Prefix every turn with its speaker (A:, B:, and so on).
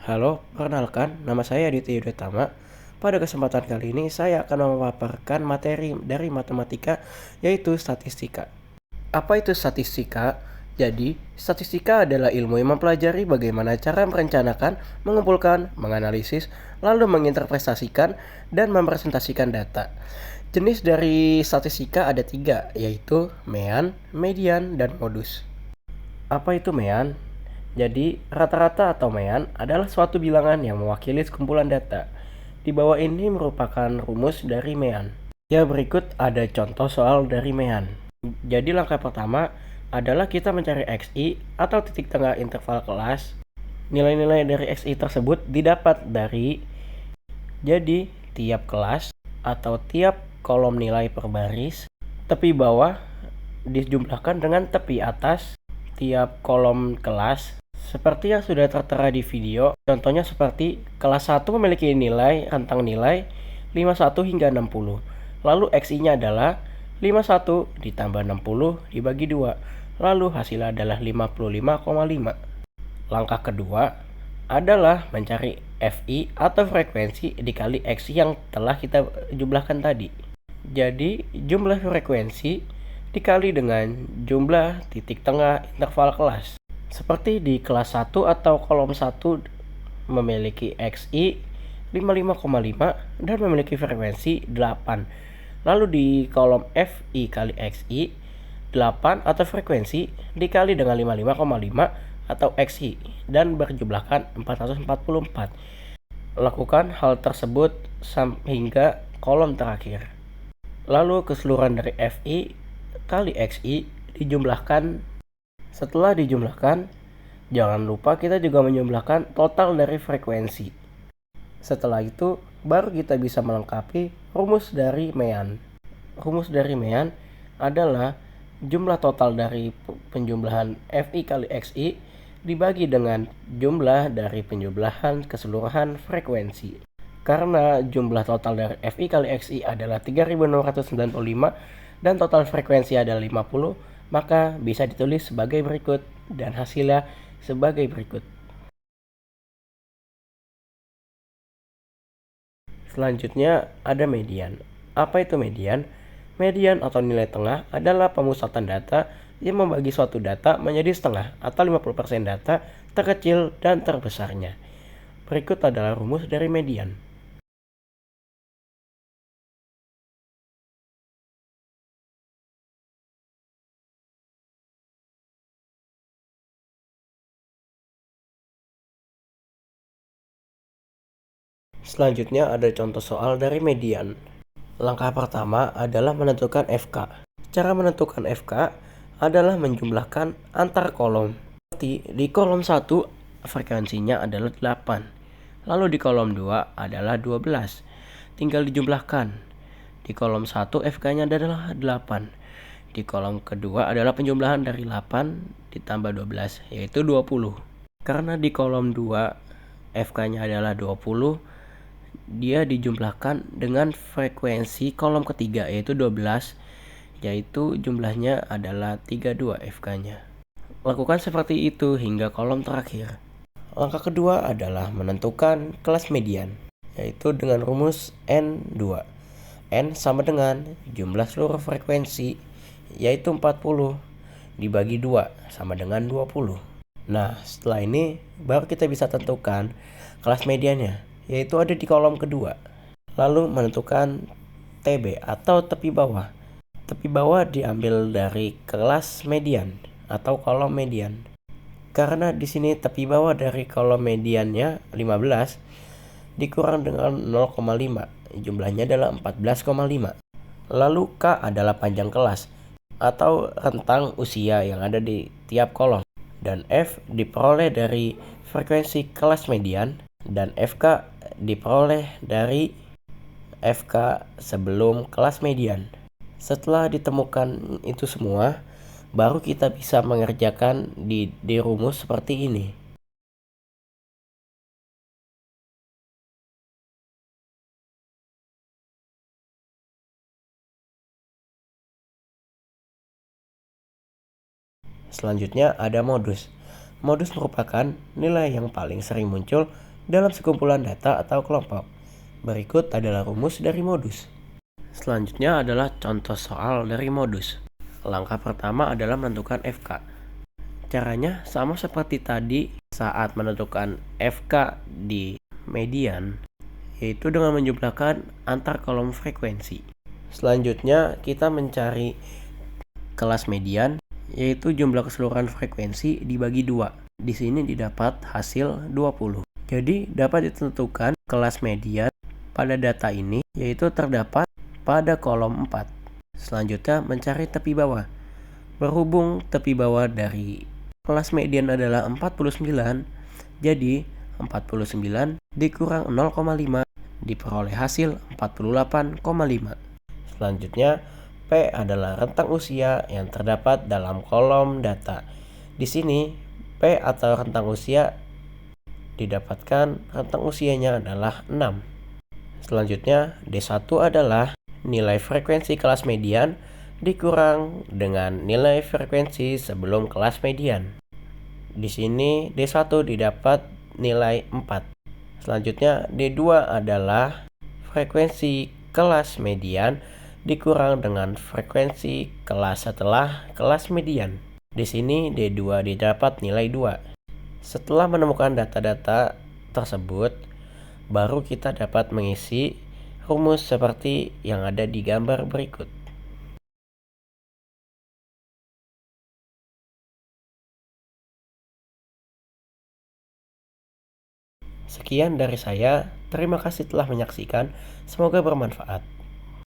A: Halo, perkenalkan, nama saya Aditya Yudhatama. Pada kesempatan kali ini, saya akan memaparkan materi dari matematika, yaitu statistika. Apa itu statistika? Jadi, statistika adalah ilmu yang mempelajari bagaimana cara merencanakan, mengumpulkan, menganalisis, lalu menginterpretasikan, dan merepresentasikan data. Jenis dari statistika ada 3, yaitu mean, median, dan modus. Apa itu mean? Jadi, rata-rata atau mean adalah suatu bilangan yang mewakili sekumpulan data. Di bawah ini merupakan rumus dari mean. Ya, berikut ada contoh soal dari mean. Jadi, langkah pertama adalah kita mencari XI atau titik tengah interval kelas. Nilai-nilai dari XI tersebut didapat dari jadi tiap kelas atau tiap kolom nilai per baris, tepi bawah dijumlahkan dengan tepi atas tiap kolom kelas seperti yang sudah tertera di video. Contohnya seperti kelas 1 memiliki nilai rentang nilai 51 hingga 60. Lalu XI-nya adalah 51 ditambah 60 dibagi 2. Lalu hasilnya adalah 55,5. Langkah kedua adalah mencari FI atau frekuensi dikali XI yang telah kita jumlahkan tadi. Jadi jumlah frekuensi dikali dengan jumlah titik tengah interval kelas. Seperti di kelas 1 atau kolom 1 memiliki XI 55,5 dan memiliki frekuensi 8. Lalu di kolom FI kali XI 8 atau frekuensi dikali dengan 55,5 atau XI dan berjumlahkan 444. Lakukan hal tersebut hingga kolom terakhir. Lalu keseluruhan dari FI kali XI dijumlahkan. Setelah dijumlahkan, jangan lupa kita juga menjumlahkan total dari frekuensi. Setelah itu, baru kita bisa melengkapi rumus dari mean. Rumus dari mean adalah jumlah total dari penjumlahan FI kali XI dibagi dengan jumlah dari penjumlahan keseluruhan frekuensi. Karena jumlah total dari FI kali XI adalah 3695 dan total frekuensi adalah 50, maka bisa ditulis sebagai berikut dan hasilnya sebagai berikut. Selanjutnya ada median. Apa itu median? Median atau nilai tengah adalah pemusatan data yang membagi suatu data menjadi setengah atau 50% data terkecil dan terbesarnya. Berikut adalah rumus dari median. Selanjutnya ada contoh soal dari median. Langkah pertama adalah menentukan FK. Cara menentukan FK adalah menjumlahkan antar kolom. Seperti di kolom 1 frekuensinya adalah 8. Lalu di kolom 2 adalah 12. Tinggal dijumlahkan. Di kolom 1 FK-nya adalah 8. Di kolom kedua adalah penjumlahan dari 8 ditambah 12 yaitu 20. Karena di kolom 2 FK-nya adalah 20, dia dijumlahkan dengan frekuensi kolom ketiga yaitu 12, yaitu jumlahnya adalah 32 FK-nya. Lakukan seperti itu hingga kolom terakhir. Langkah kedua adalah menentukan kelas median, yaitu dengan rumus N2. N sama dengan jumlah seluruh frekuensi, yaitu 40, dibagi 2 sama dengan 20. Nah, setelah ini baru kita bisa tentukan kelas mediannya, yaitu ada di kolom kedua. Lalu menentukan TB atau tepi bawah. Tepi bawah diambil dari kelas median atau kolom median. Karena di sini tepi bawah dari kolom mediannya 15 dikurang dengan 0,5. Jumlahnya adalah 14,5. Lalu K adalah panjang kelas atau rentang usia yang ada di tiap kolom. Dan F diperoleh dari frekuensi kelas median dan FK diperoleh dari FK sebelum kelas median. Setelah ditemukan itu semua, baru kita bisa mengerjakan di rumus seperti ini. Selanjutnya ada modus. Modus merupakan nilai yang paling sering muncul dalam sekumpulan data atau kelompok. Berikut adalah rumus dari modus. Selanjutnya adalah contoh soal dari modus. Langkah pertama adalah menentukan FK. Caranya sama seperti tadi saat menentukan FK di median, yaitu dengan menjumlahkan antar kolom frekuensi. Selanjutnya kita mencari kelas median, yaitu jumlah keseluruhan frekuensi dibagi 2. Di sini didapat hasil 20. Jadi dapat ditentukan kelas median pada data ini, yaitu terdapat pada kolom 4. Selanjutnya mencari tepi bawah. Berhubung tepi bawah dari kelas median adalah 49, jadi 49 dikurang 0,5 diperoleh hasil 48,5. Selanjutnya, P adalah rentang usia yang terdapat dalam kolom data. Di sini, P atau rentang usia didapatkan rentang usianya adalah 6. Selanjutnya, D1 adalah nilai frekuensi kelas median dikurang dengan nilai frekuensi sebelum kelas median. Di sini D1 didapat nilai 4. Selanjutnya D2 adalah frekuensi kelas median dikurang dengan frekuensi kelas setelah kelas median. Di sini D2 didapat nilai 2. Setelah menemukan data-data tersebut, baru kita dapat mengisi rumus seperti yang ada di gambar berikut. Sekian dari saya, terima kasih telah menyaksikan, semoga bermanfaat.